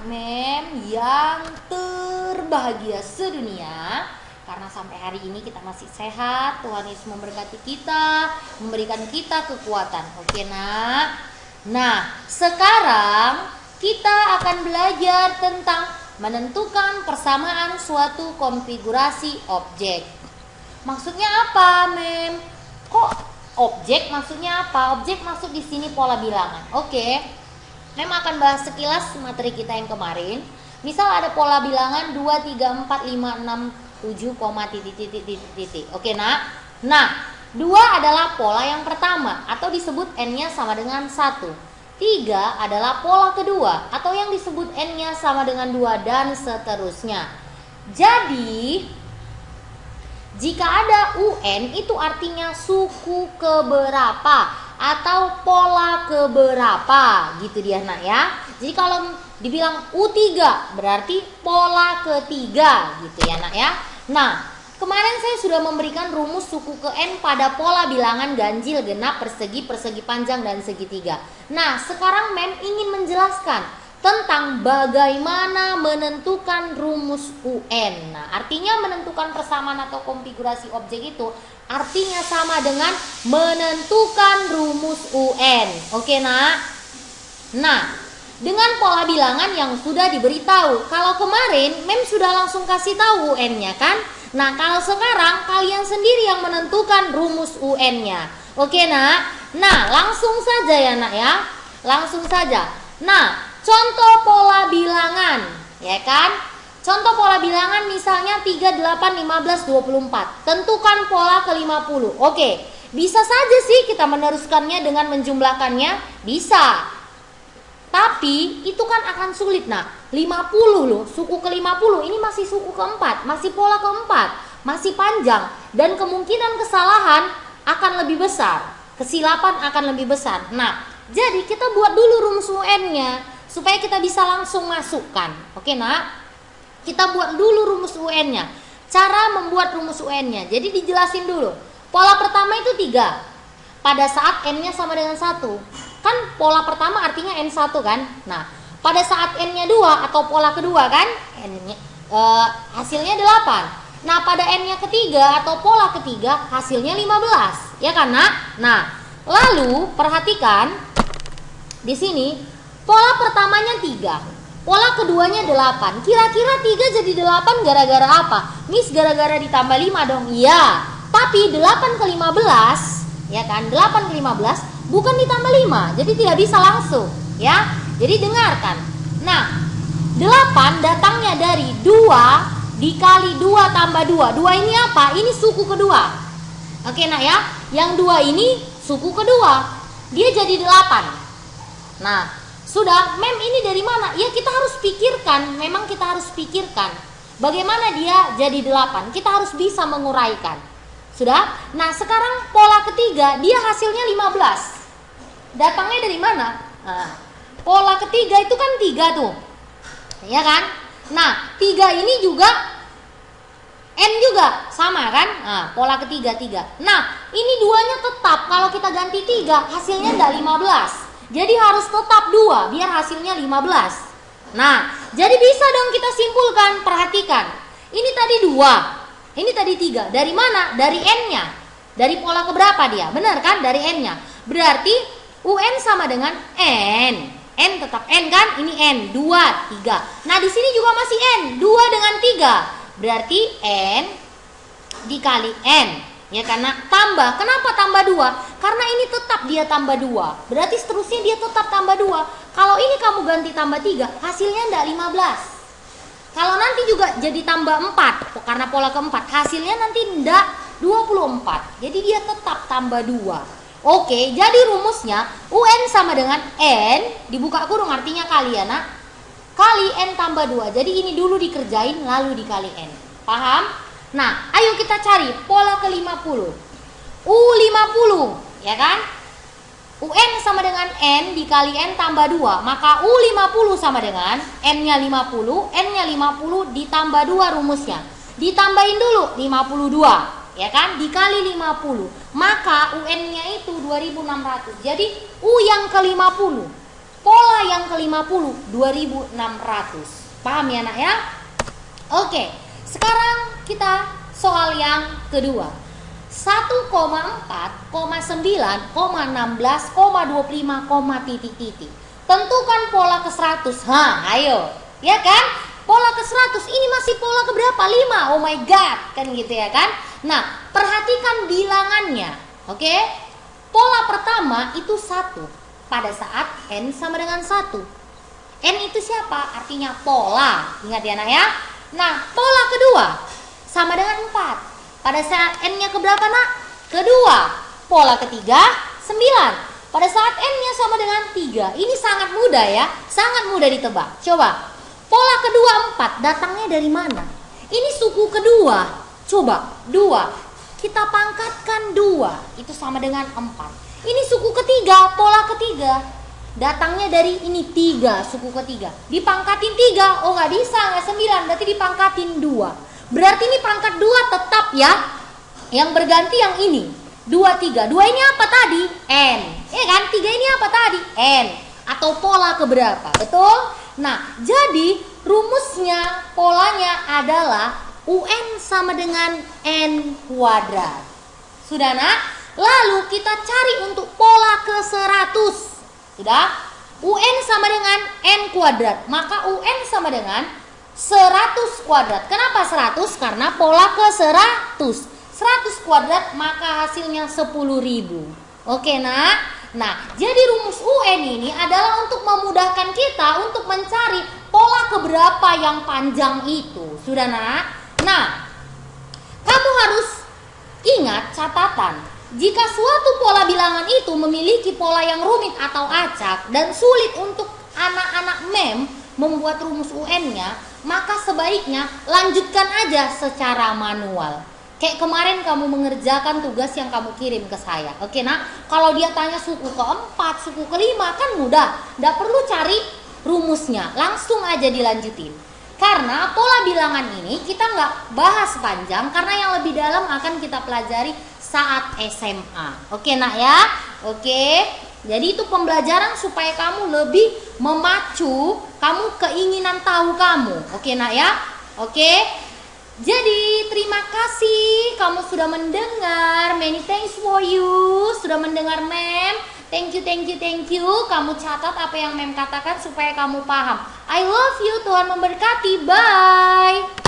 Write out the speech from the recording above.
mem yang terbahagia sedunia. Karena sampai hari ini kita masih sehat, Tuhan Yesus memberkati kita, memberikan kita kekuatan. Oke nak? Nah, sekarang kita akan belajar tentang menentukan persamaan suatu konfigurasi objek. Maksudnya apa, mem? Kok objek maksudnya apa? Objek masuk di sini pola bilangan. Oke. Mem akan bahas sekilas materi kita yang kemarin. Misal ada pola bilangan 2, 3, 4, 5, 6, 7, titik. Oke nak? Nah, 2 adalah pola yang pertama atau disebut n-nya sama dengan 1. 3 adalah pola kedua atau yang disebut n-nya sama dengan 2 dan seterusnya. Jadi, jika ada UN itu artinya suku keberapa atau pola keberapa gitu dia nak ya. Jadi kalau dibilang U3 berarti pola ketiga gitu ya nak ya. Nah, kemarin saya sudah memberikan rumus suku ke N pada pola bilangan ganjil, genap, persegi, persegi panjang, dan segitiga. Nah, sekarang mem ingin menjelaskan tentang bagaimana menentukan rumus UN. Nah, artinya menentukan persamaan atau konfigurasi objek itu artinya sama dengan menentukan rumus UN. Oke nak? Nah, dengan pola bilangan yang sudah diberitahu. Kalau kemarin mem sudah langsung kasih tahu UN-nya kan? Nah, kalau sekarang kalian sendiri yang menentukan rumus UN-nya. Oke nak? Nah, langsung saja ya nak ya. Langsung saja. Nah, contoh pola bilangan, ya kan? Contoh pola bilangan misalnya 3, 8, 15, 24. Tentukan pola ke-50. Oke, bisa saja sih kita meneruskannya dengan menjumlahkannya. Bisa. Tapi itu kan akan sulit nak. 50 loh, suku ke-50 ini masih suku keempat, masih pola keempat, masih panjang. Dan kemungkinan kesalahan akan lebih besar, kesilapan akan lebih besar. Nah, jadi kita buat dulu rumus UN-nya supaya kita bisa langsung masukkan. Oke nak? Kita buat dulu rumus UN-nya. Cara membuat rumus UN-nya. Jadi dijelasin dulu. Pola pertama itu 3. Pada saat N-nya sama dengan 1. Kan pola pertama artinya N1 kan. Nah, pada saat N-nya 2 atau pola kedua kan, N-nya, hasilnya 8. Nah, pada N-nya ketiga atau pola ketiga hasilnya 15. Ya kan nak? Nah, lalu perhatikan di sini pola pertamanya 3. Pola keduanya 8. Kira-kira 3 jadi 8 gara-gara apa? Miss, gara-gara ditambah 5 dong. Iya. Tapi 8 ke 15, ya kan? 8 ke 15 bukan ditambah 5. Jadi tidak bisa langsung, ya. Jadi dengarkan. Nah, 8 datangnya dari 2 dikali 2 tambah 2. 2 ini apa? Ini suku kedua. Oke nak ya. Yang 2 ini suku kedua. Dia jadi 8. Nah, sudah, mem ini dari mana? Ya kita harus pikirkan, memang kita harus pikirkan bagaimana dia jadi 8. Kita harus bisa menguraikan. Sudah? Nah, sekarang pola ketiga, dia hasilnya 15. Datangnya dari mana? Nah, pola ketiga itu kan 3 tuh. Ya kan? Nah, 3 ini juga N juga sama kan? Nah, pola ketiga 3. Nah, ini duanya tetap. Kalau kita ganti 3, hasilnya enggak 15. Jadi harus tetap 2 biar hasilnya 15. Nah, jadi bisa dong kita simpulkan. Perhatikan. Ini tadi 2. Ini tadi 3. Dari mana? Dari N-nya. Dari pola keberapa dia? Benar kan? Dari N-nya. Berarti UN sama dengan N. N tetap N kan? Ini N. 2, 3. Nah, di sini juga masih N. 2 dengan 3. Berarti N dikali N. Ya karena tambah. Kenapa tambah 2? Karena ini tetap dia tambah 2. Berarti seterusnya dia tetap tambah 2. Kalau ini kamu ganti tambah 3, hasilnya enggak 15. Kalau nanti juga jadi tambah 4, karena pola keempat, hasilnya nanti enggak 24. Jadi dia tetap tambah 2. Oke, jadi rumusnya UN sama dengan N, dibuka kurung artinya kali ya nak, kali N tambah 2. Jadi ini dulu dikerjain lalu dikali N. Paham? Nah, ayo kita cari pola ke-50. U50, ya kan? UN sama dengan N dikali N tambah 2. Maka U50 sama dengan N-nya 50, N-nya 50 ditambah 2 rumusnya. Ditambahin dulu 52, ya kan? Dikali 50. Maka UN-nya itu 2600. Jadi U yang ke-50. Pola Pola yang ke-50, 2600. Paham ya nak ya? Oke, sekarang kita soal yang kedua. 1,4,9,16,25, titik-titik. Tentukan pola ke 100. Ayo. Ya kan? Pola ke 100 ini masih pola ke berapa? 5. Oh my god, kan gitu ya kan? Nah, perhatikan bilangannya. Oke? Pola pertama itu 1 pada saat n sama dengan 1. N itu siapa? Artinya pola. Ingat ya nak ya? Nah, pola kedua sama dengan 4 pada saat n-nya ke berapa nak? Kedua. Pola ketiga 9 pada saat n-nya sama dengan 3. Ini sangat mudah ya, sangat mudah ditebak. Coba. Pola kedua 4 datangnya dari mana? Ini suku kedua. Coba 2 kita pangkatkan 2 itu sama dengan 4. Ini suku ketiga, pola ketiga datangnya dari ini 3, suku ketiga. Dipangkatin 3, oh nggak bisa, nggak 9, berarti dipangkatin 2. Berarti ini pangkat 2 tetap ya. Yang berganti yang ini 2, 3. 2 ini apa tadi? N. Kan 3 ini apa tadi? N. Atau pola keberapa? Betul? Nah, jadi rumusnya, polanya adalah UN sama dengan N kuadrat. Sudah nak? Lalu kita cari untuk pola ke 100. Sudah? UN sama dengan N kuadrat. Maka UN sama dengan 100 kuadrat. Kenapa 100? Karena pola ke 100. 100 kuadrat maka hasilnya 10.000. Oke nak? Nah, jadi rumus UN ini adalah untuk memudahkan kita untuk mencari pola keberapa yang panjang itu. Sudah nak? Nah, kamu harus ingat catatan. Jika suatu pola bilangan itu memiliki pola yang rumit atau acak dan sulit untuk anak-anak MEM membuat rumus UN-nya, maka sebaiknya lanjutkan aja secara manual. Kayak kemarin kamu mengerjakan tugas yang kamu kirim ke saya. Oke nak, kalau dia tanya suku keempat, suku kelima kan mudah. Nggak perlu cari rumusnya, langsung aja dilanjutin. Karena pola bilangan ini kita nggak bahas panjang, karena yang lebih dalam akan kita pelajari saat SMA. Oke nak ya? Oke, jadi itu pembelajaran supaya kamu lebih memacu kamu keinginan tahu kamu. Oke nak ya? Oke. Jadi terima kasih kamu sudah mendengar. Many thanks for you sudah mendengar Mem. Thank you, thank you, thank you. Kamu catat apa yang Mem katakan supaya kamu paham. I love you. Tuhan memberkati. Bye.